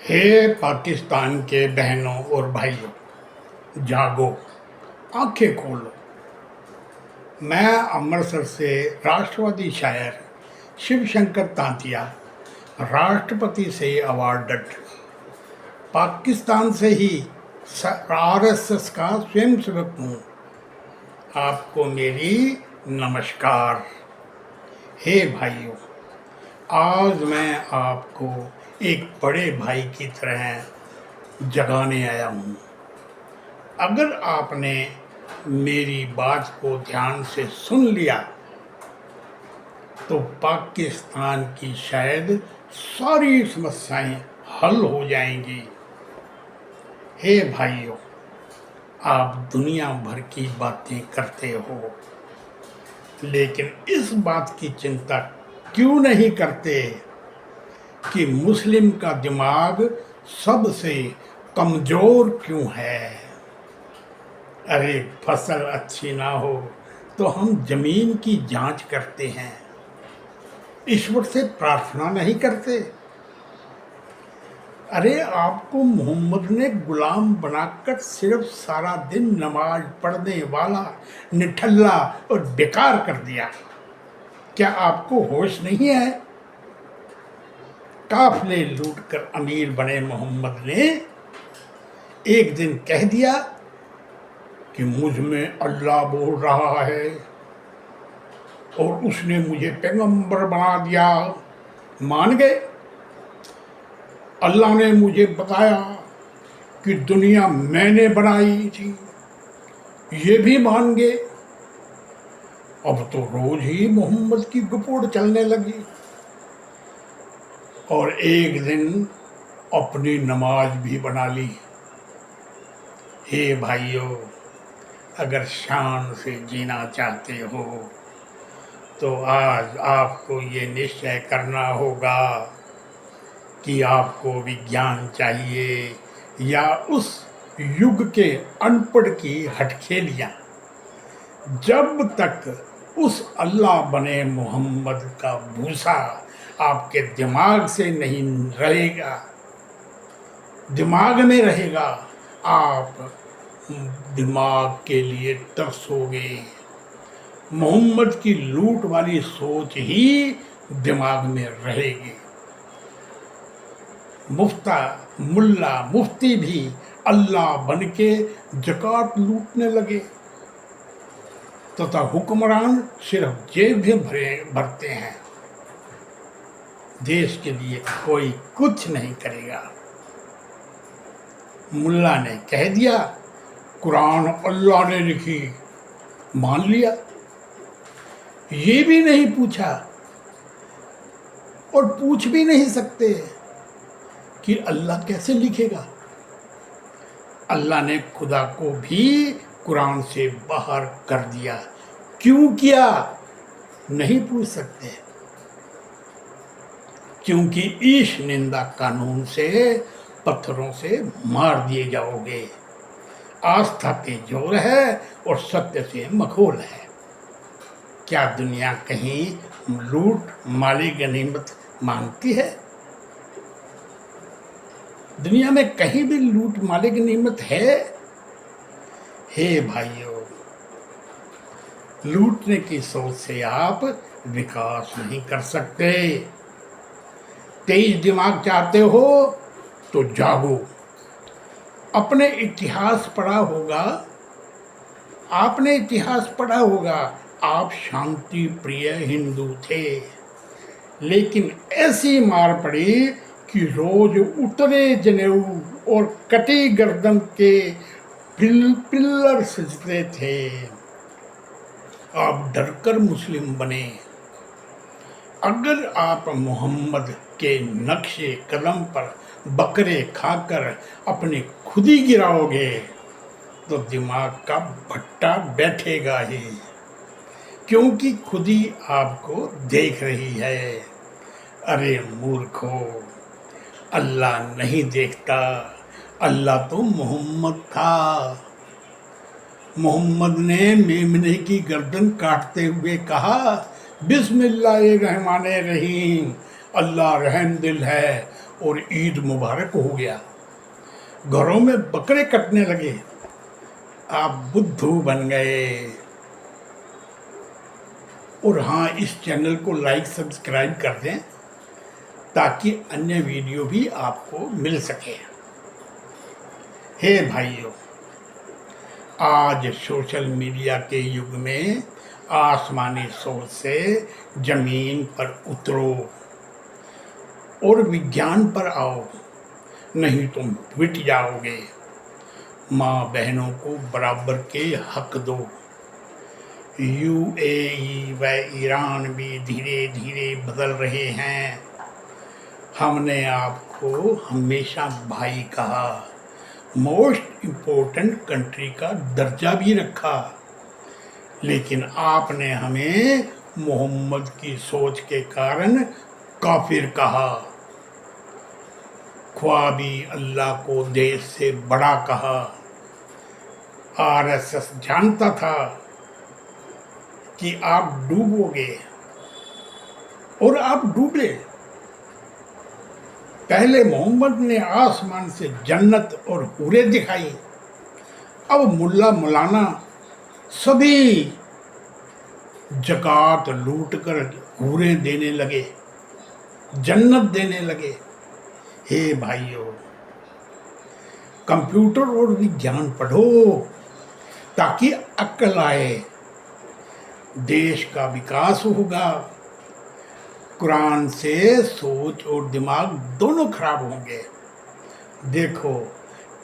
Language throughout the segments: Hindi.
हे पाकिस्तान के बहनों और भाइयों, जागो, आंखें खोलो। मैं अमृतसर से राष्ट्रवादी शायर शिवशंकर तांतिया, राष्ट्रपति से अवार्डेड, पाकिस्तान से ही आरएसएस का स्वयंसेवक हूँ। आपको मेरी नमस्कार। हे भाइयों, आज मैं आपको एक बड़े भाई की तरह जगाने आया हूँ। अगर आपने मेरी बात को ध्यान से सुन लिया तो पाकिस्तान की शायद सारी समस्याएं हल हो जाएंगी। हे भाइयों, आप दुनिया भर की बातें करते हो, लेकिन इस बात की चिंता क्यों नहीं करते कि मुस्लिम का दिमाग सबसे कमजोर क्यों है? अरे फसल अच्छी ना हो तो हम जमीन की जांच करते हैं, ईश्वर से प्रार्थना नहीं करते। अरे आपको मोहम्मद ने गुलाम बनाकर सिर्फ सारा दिन नमाज पढ़ने वाला निठल्ला और बेकार कर दिया। क्या आपको होश नहीं है? काफिले लूटकर अमीर बने मोहम्मद ने एक दिन कह दिया कि मुझ में अल्लाह बोल रहा है और उसने मुझे पैगंबर बना दिया। मान गए। अल्लाह ने मुझे बताया कि दुनिया मैंने बनाई थी, ये भी मान गए। अब तो रोज ही मोहम्मद की गुपोड़ चलने लगी और एक दिन अपनी नमाज भी बना ली। हे भाइयों, अगर शान से जीना चाहते हो तो आज आपको ये निश्चय करना होगा कि आपको विज्ञान चाहिए या उस युग के अनपढ़ की हटखेलियाँ। जब तक उस अल्लाह बने मोहम्मद का भूसा आपके दिमाग से नहीं रहेगा, दिमाग में रहेगा, आप दिमाग के लिए तरसोगे। मोहम्मद की लूट वाली सोच ही दिमाग में रहेगी। मुल्ला मुफ्ती भी अल्लाह बनके ज़कात लूटने लगे तथा हुक्मरान सिर्फ जेब भरते हैं। देश के लिए कोई कुछ नहीं करेगा। मुल्ला ने कह दिया कुरान अल्लाह ने लिखी, मान लिया, ये भी नहीं पूछा और पूछ भी नहीं सकते कि अल्लाह कैसे लिखेगा। अल्लाह ने खुदा को भी कुरान से बाहर कर दिया। क्यों किया? नहीं पूछ सकते, क्योंकि ईश निंदा कानून से पत्थरों से मार दिए जाओगे। आस्था पे जोर है और सत्य से मखौल है। क्या दुनिया कहीं लूट माली गनीमत मांगती है? दुनिया में कहीं भी लूट माली गनीमत है? हे भाइयों, लूटने की सोच से आप विकास नहीं कर सकते। तेज दिमाग चाहते हो तो जागो। अपने इतिहास पढ़ा होगा, आपने इतिहास पढ़ा होगा, आप शांति प्रिय हिंदू थे, लेकिन ऐसी मार पड़ी कि रोज उतरे जनेऊ और कटी गर्दन के पिल्लर सजते थे। आप डरकर मुस्लिम बने। अगर आप मोहम्मद के नक्शे कदम पर बकरे खाकर अपने खुद ही गिराओगे तो दिमाग का भट्टा बैठेगा ही, क्योंकि खुद ही आपको देख रही है। अरे मूर्खो, अल्लाह नहीं देखता, अल्लाह तो मोहम्मद था। मोहम्मद ने मेमने की गर्दन काटते हुए कहा बिस्मिल्लाहिर्रहमानिर्रहीम, अल्लाह रहम दिल है और ईद मुबारक हो गया, घरों में बकरे कटने लगे, आप बुद्धू बन गए। और हाँ, इस चैनल को लाइक सब्सक्राइब कर दें ताकि अन्य वीडियो भी आपको मिल सके। हे भाइयों, आज सोशल मीडिया के युग में आसमानी सोच से जमीन पर उतरो और विज्ञान पर आओ, नहीं तुम मिट जाओगे। माँ बहनों को बराबर के हक दो। यूएई व ईरान भी धीरे धीरे बदल रहे हैं। हमने आपको हमेशा भाई कहा, मोस्ट इम्पोर्टेंट कंट्री का दर्जा भी रखा, लेकिन आपने हमें मोहम्मद की सोच के कारण काफिर कहा, ख्वाबी अल्लाह को देश से बड़ा कहा। आरएसएस जानता था कि आप डूबोगे और आप डूबे। पहले मोहम्मद ने आसमान से जन्नत और हूरें दिखाई, अब मुल्ला मौलाना सभी ज़कात लूट कर हूरें देने लगे, जन्नत देने लगे। हे भाइयों, कंप्यूटर और विज्ञान पढ़ो ताकि अक्ल आए, देश का विकास होगा। कुरान से सोच और दिमाग दोनों खराब होंगे। देखो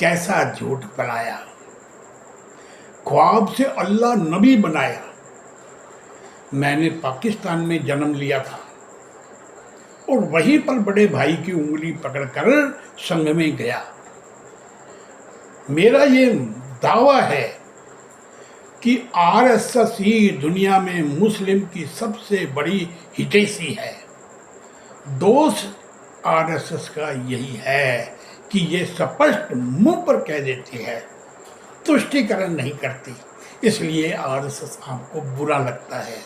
कैसा झूठ फैलाया, ख्वाब से अल्लाह नबी बनाया। मैंने पाकिस्तान में जन्म लिया था और वहीं पर बड़े भाई की उंगली पकड़कर संघ में गया। मेरा ये दावा है कि आरएसएस ही दुनिया में मुस्लिम की सबसे बड़ी हितैषी है। दोष आरएसएस का यही है कि ये स्पष्ट मुंह पर कह देती है, तुष्टीकरण नहीं करती, इसलिए आरएसएस आपको बुरा लगता है।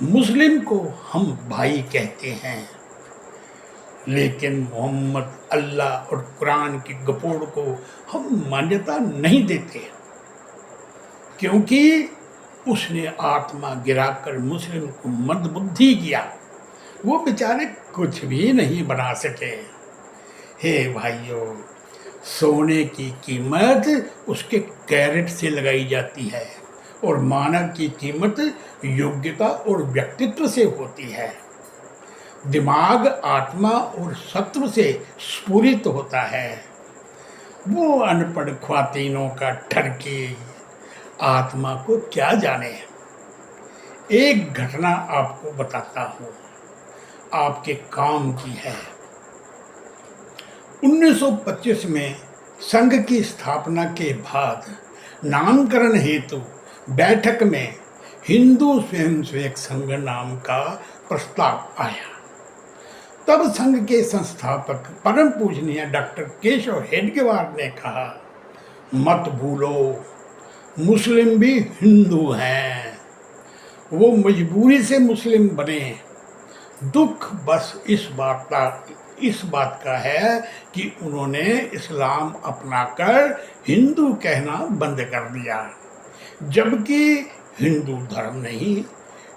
मुस्लिम को हम भाई कहते हैं, लेकिन मोहम्मद, अल्लाह और कुरान की गपोड़ को हम मान्यता नहीं देते, क्योंकि उसने आत्मा गिराकर मुस्लिम को मंदबुद्धि किया। वो बेचारे कुछ भी नहीं बना सके। हे भाइयों, सोने की कीमत उसके कैरेट से लगाई जाती है और मानव की कीमत योग्यता और व्यक्तित्व से होती है। दिमाग आत्मा और सत्व से स्फुरित होता है। वो अनपढ़ ख्वातीनों का ठरकी आत्मा को क्या जाने। एक घटना आपको बताता हूँ, आपके काम की है। 1925 में संघ की स्थापना के बाद नामकरण हेतु बैठक में हिंदू स्वयंसेवक संघ नाम का प्रस्ताव आया। तब संघ के संस्थापक परम पूजनीय डॉक्टर केशव हेडगेवार ने कहा, मत भूलो मुस्लिम भी हिंदू हैं, वो मजबूरी से मुस्लिम बने। दुख बस इस बात का है कि उन्होंने इस्लाम अपनाकर हिंदू कहना बंद कर दिया, जबकि हिंदू धर्म नहीं,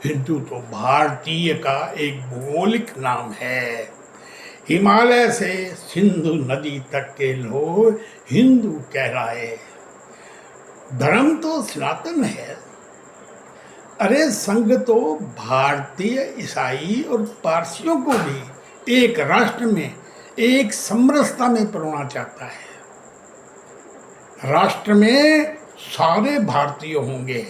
हिंदू तो भारतीय का एक भौगोलिक नाम है। हिमालय से सिंधु नदी तक के लोग हिंदू कहलाए। धर्म तो सनातन है। अरे संघ तो भारतीय, ईसाई और पारसियों को भी एक राष्ट्र में, एक समरसता में परोना चाहता है। राष्ट्र में सारे भारतीय होंगे,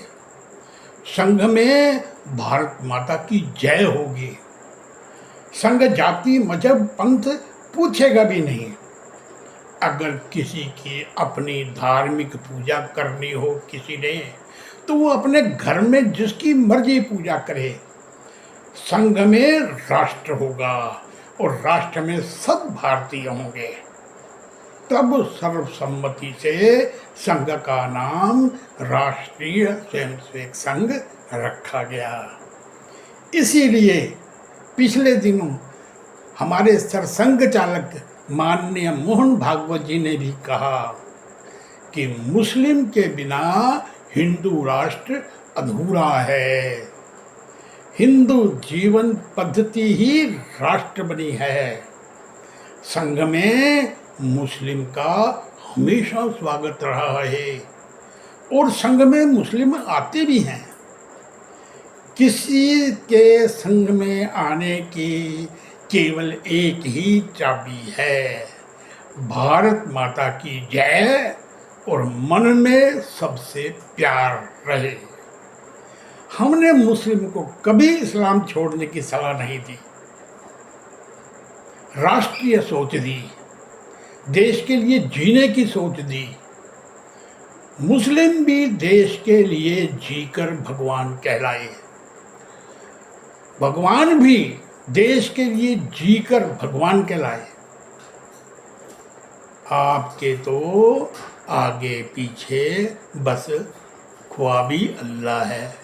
संघ में भारत माता की जय होगी। संघ जाति, मजहब, पंथ पूछेगा भी नहीं। अगर किसी की अपनी धार्मिक पूजा करनी हो किसी ने, तो वो अपने घर में जिसकी मर्जी पूजा करे। संघ में राष्ट्र होगा और राष्ट्र में सब भारतीय होंगे। तब सर्वसम्मति से संघ का नाम राष्ट्रीय स्वयंसेवक संघ रखा गया। इसीलिए पिछले दिनों हमारे सरसंघ चालक माननीय मोहन भागवत जी ने भी कहा कि मुस्लिम के बिना हिंदू राष्ट्र अधूरा है। हिंदू जीवन पद्धति ही राष्ट्र बनी है। संघ में मुस्लिम का हमेशा स्वागत रहा है और संघ में मुस्लिम आते भी हैं। किसी के संघ में आने की केवल एक ही चाबी है, भारत माता की जय और मन में सबसे प्यार रहे। हमने मुस्लिम को कभी इस्लाम छोड़ने की सलाह नहीं दी। राष्ट्रीय सोच दी, देश के लिए जीने की सोच दी। मुस्लिम भी देश के लिए जीकर भगवान कहलाए, भगवान भी देश के लिए जीकर भगवान कहलाए। आपके तो आगे पीछे बस ख्वाबी अल्लाह है,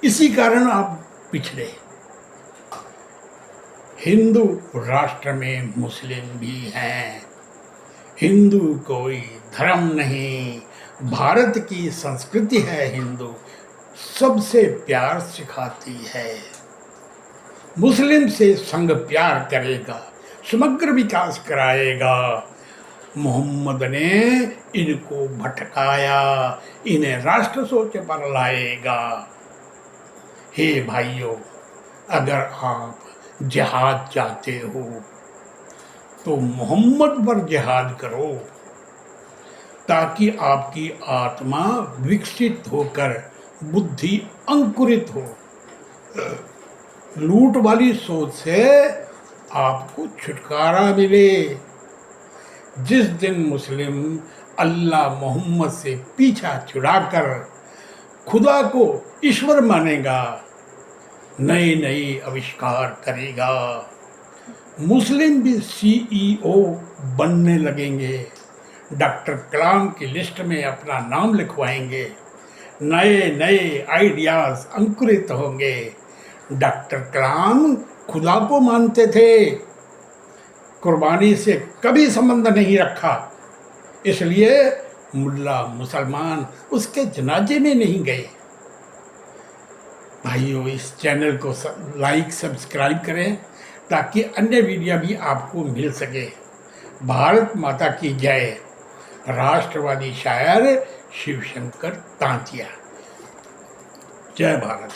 इसी कारण आप पिछड़े। हिंदू राष्ट्र में मुस्लिम भी हैं। हिंदू कोई धर्म नहीं, भारत की संस्कृति है। हिंदू सबसे प्यार सिखाती है। मुस्लिम से संघ प्यार करेगा, समग्र विकास कराएगा। मोहम्मद ने इनको भटकाया, इन्हें राष्ट्र सोच पर लाएगा। हे भाइयों, अगर आप जिहाद चाहते हो तो मोहम्मद पर जिहाद करो, ताकि आपकी आत्मा विकसित होकर बुद्धि अंकुरित हो। लूट वाली सोच से आपको छुटकारा मिले। जिस दिन मुस्लिम अल्लाह मोहम्मद से पीछा छुड़ाकर खुदा को ईश्वर मानेगा, नए नए आविष्कार करेगा। मुस्लिम भी CEO बनने लगेंगे, डॉक्टर कलाम की लिस्ट में अपना नाम लिखवाएंगे। नए नए आइडियाज अंकुरित होंगे। डॉक्टर कलाम खुदा को मानते थे, कुर्बानी से कभी संबंध नहीं रखा, इसलिए मुल्ला मुसलमान उसके जनाजे में नहीं गए। भाइयों, इस चैनल को लाइक सब्सक्राइब करें ताकि अन्य वीडियो भी आपको मिल सके। भारत माता की जय। राष्ट्रवादी शायर शिवशंकर तांतिया। जय भारत।